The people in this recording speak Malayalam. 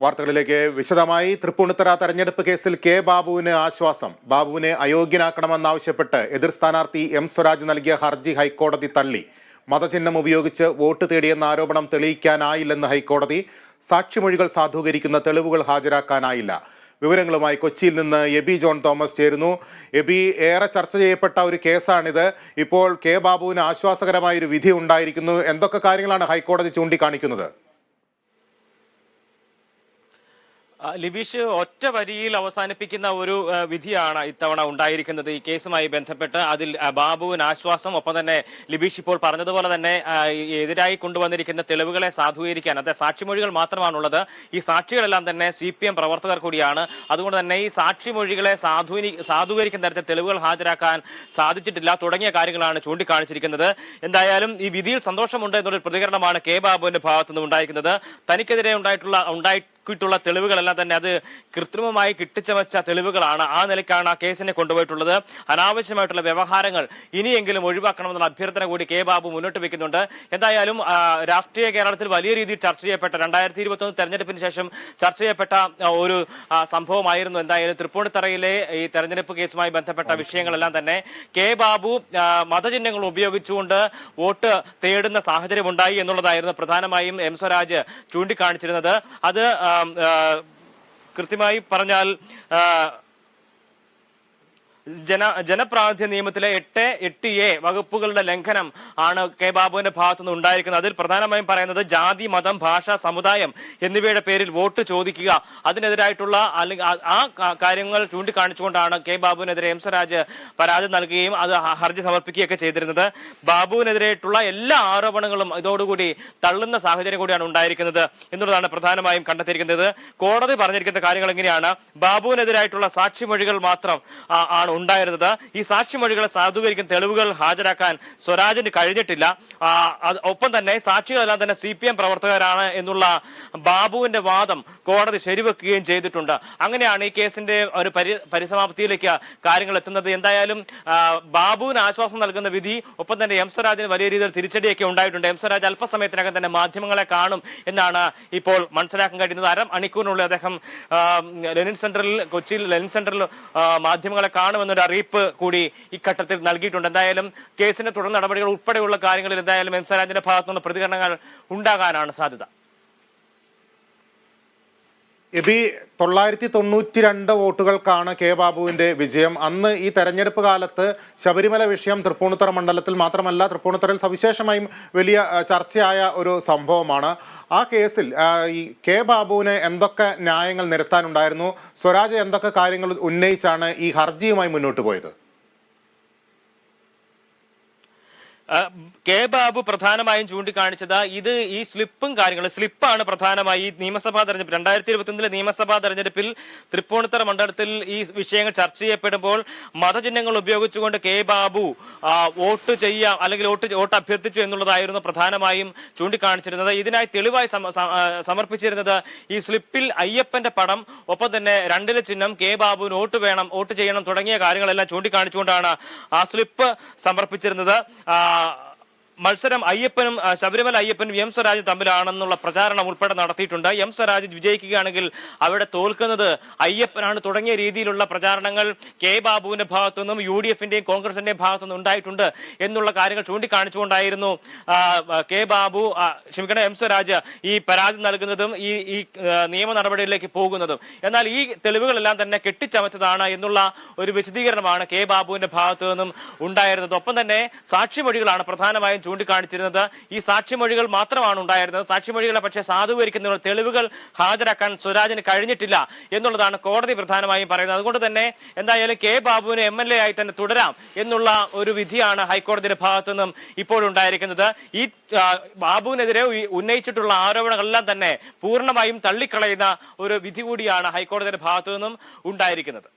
വാർത്തകളിലേക്ക് വിശദമായി. തൃപ്പൂണിത്തുറ തെരഞ്ഞെടുപ്പ് കേസിൽ കെ ബാബുവിന് ആശ്വാസം. ബാബുവിനെ അയോഗ്യനാക്കണമെന്നാവശ്യപ്പെട്ട് എതിർ സ്ഥാനാർത്ഥി എം സ്വരാജ് നൽകിയ ഹർജി ഹൈക്കോടതി തള്ളി. മതചിഹ്നം ഉപയോഗിച്ച് വോട്ട് തേടിയെന്ന ആരോപണം തെളിയിക്കാനായില്ലെന്ന് ഹൈക്കോടതി. സാക്ഷിമൊഴികൾ സാധൂകരിക്കുന്ന തെളിവുകൾ ഹാജരാക്കാനായില്ല. വിവരങ്ങളുമായി കൊച്ചിയിൽ നിന്ന് എബി ജോൺ തോമസ് ചേരുന്നു. എബി, ഏറെ ചർച്ച ചെയ്യപ്പെട്ട ഒരു കേസാണിത്. ഇപ്പോൾ കെ ബാബുവിന് ആശ്വാസകരമായ ഒരു വിധി ഉണ്ടായിരിക്കുന്നു. എന്തൊക്കെ കാര്യങ്ങളാണ് ഹൈക്കോടതി ചൂണ്ടിക്കാണിക്കുന്നത്? ലിബീഷ്, ഒറ്റ വരിയിൽ അവസാനിപ്പിക്കുന്ന ഒരു വിധിയാണ് ഇത്തവണ ഉണ്ടായിരിക്കുന്നത് ഈ കേസുമായി ബന്ധപ്പെട്ട്. അതിൽ ബാബുവിന് ആശ്വാസം. ഒപ്പം തന്നെ ലിബീഷ് ഇപ്പോൾ പറഞ്ഞതുപോലെ തന്നെ എതിരായി കൊണ്ടുവന്നിരിക്കുന്ന തെളിവുകളെ സാധൂകരിക്കാൻ, അതായത് സാക്ഷിമൊഴികൾ മാത്രമാണുള്ളത്. ഈ സാക്ഷികളെല്ലാം തന്നെ CPM പ്രവർത്തകർ കൂടിയാണ്. അതുകൊണ്ട് തന്നെ ഈ സാക്ഷിമൊഴികളെ സാധൂകരിക്കുന്ന തരത്തിൽ തെളിവുകൾ ഹാജരാക്കാൻ സാധിച്ചിട്ടില്ല തുടങ്ങിയ കാര്യങ്ങളാണ് ചൂണ്ടിക്കാണിച്ചിരിക്കുന്നത്. എന്തായാലും ഈ വിധിയിൽ സന്തോഷമുണ്ട് എന്നുള്ളൊരു പ്രതികരണമാണ് കെ ബാബുവിന്റെ ഭാഗത്തു നിന്ന് ഉണ്ടായിരിക്കുന്നത്. തനിക്കെതിരെ ഉണ്ടായിട്ടുള്ള തെളിവുകളെല്ലാം തന്നെ അത് കൃത്രിമമായി കിട്ടിച്ചമച്ച തെളിവുകളാണ്. ആ നിലയ്ക്കാണ് ആ കേസിനെ കൊണ്ടുപോയിട്ടുള്ളത്. അനാവശ്യമായിട്ടുള്ള വ്യവഹാരങ്ങൾ ഇനിയെങ്കിലും ഒഴിവാക്കണമെന്നുള്ള അഭ്യർത്ഥന കൂടി കെ ബാബു മുന്നോട്ട് വെക്കുന്നുണ്ട്. എന്തായാലും രാഷ്ട്രീയ കേരളത്തിൽ വലിയ രീതിയിൽ ചർച്ച ചെയ്യപ്പെട്ട 2021 തെരഞ്ഞെടുപ്പിന് ശേഷം ചർച്ച ചെയ്യപ്പെട്ട ഒരു സംഭവമായിരുന്നു എന്തായാലും തൃപ്പൂണിത്തുറയിലെ ഈ തെരഞ്ഞെടുപ്പ് കേസുമായി ബന്ധപ്പെട്ട വിഷയങ്ങളെല്ലാം തന്നെ. കെ ബാബു മതചിഹ്നങ്ങൾ ഉപയോഗിച്ചുകൊണ്ട് വോട്ട് തേടുന്ന സാഹചര്യം ഉണ്ടായി എന്നുള്ളതായിരുന്നു പ്രധാനമായും എം സ്വരാജ് ചൂണ്ടിക്കാണിച്ചിരുന്നത്. അത് കൃത്യമായി പറഞ്ഞാൽ ജനപ്രാതിനിധ്യ നിയമത്തിലെ 8A വകുപ്പുകളുടെ ലംഘനം ആണ് കെ ബാബുവിന്റെ ഭാഗത്തുനിന്ന് ഉണ്ടായിരിക്കുന്നത്. അതിൽ പ്രധാനമായും പറയുന്നത് ജാതി, മതം, ഭാഷ, സമുദായം എന്നിവയുടെ പേരിൽ വോട്ട് ചോദിക്കുക, അതിനെതിരായിട്ടുള്ള അല്ലെങ്കിൽ ആ കാര്യങ്ങൾ ചൂണ്ടിക്കാണിച്ചുകൊണ്ടാണ് കെ ബാബുവിനെതിരെ എം സ്വരാജ് പരാതി നൽകുകയും അത് ഹർജി സമർപ്പിക്കുകയൊക്കെ ചെയ്തിരുന്നത്. ബാബുവിനെതിരായിട്ടുള്ള എല്ലാ ആരോപണങ്ങളും ഇതോടുകൂടി തള്ളുന്ന സാഹചര്യം കൂടിയാണ് ഉണ്ടായിരിക്കുന്നത് എന്നുള്ളതാണ് പ്രധാനമായും കണ്ടെത്തിയിരിക്കുന്നത്. കോടതി പറഞ്ഞിരിക്കുന്ന കാര്യങ്ങൾ എങ്ങനെയാണ്? ബാബുവിനെതിരായിട്ടുള്ള സാക്ഷിമൊഴികൾ മാത്രം ആണ് ഉണ്ടായിരുന്നത്. ഈ സാക്ഷിമൊഴികളെ സാധൂകരിക്കുന്ന തെളിവുകൾ ഹാജരാക്കാൻ സ്വരാജിന് കഴിഞ്ഞിട്ടില്ല. ഒപ്പം തന്നെ സാക്ഷികളെല്ലാം തന്നെ CPM പ്രവർത്തകരാണ് എന്നുള്ള ബാബുവിന്റെ വാദം കോടതി ശരിവെക്കുകയും ചെയ്തിട്ടുണ്ട്. അങ്ങനെയാണ് ഈ കേസിന്റെ ഒരു പരിസമാപ്തിയിലേക്ക് കാര്യങ്ങൾ എത്തുന്നത്. എന്തായാലും ബാബുവിന് ആശ്വാസം നൽകുന്ന വിധി, ഒപ്പം തന്നെ എം സ്വരാജിന് വലിയ രീതിയിൽ തിരിച്ചടിയൊക്കെ ഉണ്ടായിട്ടുണ്ട്. എം സ്വരാജ് അല്പസമയത്തിനകം തന്നെ മാധ്യമങ്ങളെ കാണും എന്നാണ് ഇപ്പോൾ മനസ്സിലാക്കാൻ കഴിയുന്നത്. അരമണിക്കൂറിനുള്ളിൽ അദ്ദേഹം കൊച്ചിയിൽ ലെനിൻ സെന്ററിൽ മാധ്യമങ്ങളെ കാണുമെന്നൊരു അറിയിപ്പ് കൂടി ഇഘട്ടത്തിൽ നൽകിയിട്ടുണ്ട്. എന്തായാലും കേസിന്റെ തുടർ നടപടികൾ ഉൾപ്പെടെയുള്ള കാര്യങ്ങളിൽ എന്തായാലും എം സ്വരാജിന്റെ ഭാഗത്തുനിന്ന് പ്രതികരണങ്ങൾ ഉണ്ടാകാനാണ് സാധ്യത. എബി, 992 വോട്ടുകൾക്കാണ് കെ ബാബുവിന്റെ വിജയം. അന്ന് ഈ തെരഞ്ഞെടുപ്പ് കാലത്ത് ശബരിമല വിഷയം തൃപ്പൂണിത്തുറ മണ്ഡലത്തിൽ മാത്രമല്ല, തൃപ്പൂണിത്തുറയിൽ സവിശേഷമായും വലിയ ചർച്ചയായ ഒരു സംഭവമാണ്. ആ കേസിൽ ഈ കെ ബാബുവിന് എന്തൊക്കെ ന്യായങ്ങൾ നിരത്താനുണ്ടായിരുന്നു? സ്വരാജ് എന്തൊക്കെ കാര്യങ്ങൾ ഉന്നയിച്ചാണ് ഈ ഹർജിയുമായി മുന്നോട്ട് പോയത്? കെ ബാബു പ്രധാനമായും ചൂണ്ടിക്കാണിച്ചത് ഈ സ്ലിപ്പാണ് പ്രധാനമായി ഈ നിയമസഭാ തെരഞ്ഞെടുപ്പ് 2021 നിയമസഭാ തെരഞ്ഞെടുപ്പിൽ തൃപ്പൂണിത്തുറ മണ്ഡലത്തിൽ ഈ വിഷയങ്ങൾ ചർച്ച ചെയ്യപ്പെടുമ്പോൾ മതചിഹ്നങ്ങൾ ഉപയോഗിച്ചുകൊണ്ട് കെ ബാബു വോട്ട് ചെയ്യാം അല്ലെങ്കിൽ വോട്ട് അഭ്യർത്ഥിച്ചു എന്നുള്ളതായിരുന്നു പ്രധാനമായും ചൂണ്ടിക്കാണിച്ചിരുന്നത്. ഇതിനായി തെളിവായി സമർപ്പിച്ചിരുന്നത് ഈ സ്ലിപ്പിൽ അയ്യപ്പന്റെ പടം, ഒപ്പം തന്നെ 2 ചിഹ്നം, കെ ബാബുവിന് വോട്ട് ചെയ്യണം തുടങ്ങിയ കാര്യങ്ങളെല്ലാം ചൂണ്ടിക്കാണിച്ചുകൊണ്ടാണ് ആ സ്ലിപ്പ് സമർപ്പിച്ചിരുന്നത്. മത്സരം ശബരിമല അയ്യപ്പനും എം സ്വരാജും തമ്മിലാണെന്നുള്ള പ്രചാരണം ഉൾപ്പെടെ നടത്തിയിട്ടുണ്ട്. എം സ്വരാജ് വിജയിക്കുകയാണെങ്കിൽ അവിടെ തോൽക്കുന്നത് അയ്യപ്പനാണ് തുടങ്ങിയ രീതിയിലുള്ള പ്രചാരണങ്ങൾ കെ ബാബുവിന്റെ ഭാഗത്തുനിന്നും UDFന്റെയും കോൺഗ്രസിന്റെയും ഭാഗത്തുനിന്നും ഉണ്ടായിട്ടുണ്ട് എന്നുള്ള കാര്യങ്ങൾ ചൂണ്ടിക്കാണിച്ചുകൊണ്ടായിരുന്നു എം സ്വരാജ് ഈ പരാതി നൽകുന്നതും ഈ നിയമ നടപടികളിലേക്ക് പോകുന്നതും. എന്നാൽ ഈ തെളിവുകളെല്ലാം തന്നെ കെട്ടിച്ചമച്ചതാണ് എന്നുള്ള ഒരു വിശദീകരണമാണ് കെ ബാബുവിന്റെ ഭാഗത്തു നിന്നും ഉണ്ടായിരുന്നത്. ഒപ്പം തന്നെ സാക്ഷിമൊഴികളാണ് പ്രധാനമായും ചൂണ്ടിക്കാണിച്ചിരുന്നത്. ഈ സാക്ഷിമൊഴികൾ മാത്രമാണ് ഉണ്ടായിരുന്നത്. സാക്ഷിമൊഴികളെ പക്ഷേ സാധൂകരിക്കുന്ന തെളിവുകൾ ഹാജരാക്കാൻ സ്വരാജിന് കഴിഞ്ഞിട്ടില്ല എന്നുള്ളതാണ് കോടതി പ്രധാനമായും പറയുന്നത്. അതുകൊണ്ട് തന്നെ എന്തായാലും കെ ബാബുവിന് MLA ആയി തന്നെ തുടരാം എന്നുള്ള ഒരു വിധിയാണ് ഹൈക്കോടതിയുടെ ഭാഗത്തു നിന്നും ഇപ്പോഴുണ്ടായിരിക്കുന്നത്. ഈ ബാബുവിനെതിരെ ഉന്നയിച്ചിട്ടുള്ള ആരോപണങ്ങളെല്ലാം തന്നെ പൂർണ്ണമായും തള്ളിക്കളയുന്ന ഒരു വിധി കൂടിയാണ് ഹൈക്കോടതിയുടെ ഭാഗത്തു നിന്നും ഉണ്ടായിരിക്കുന്നത്.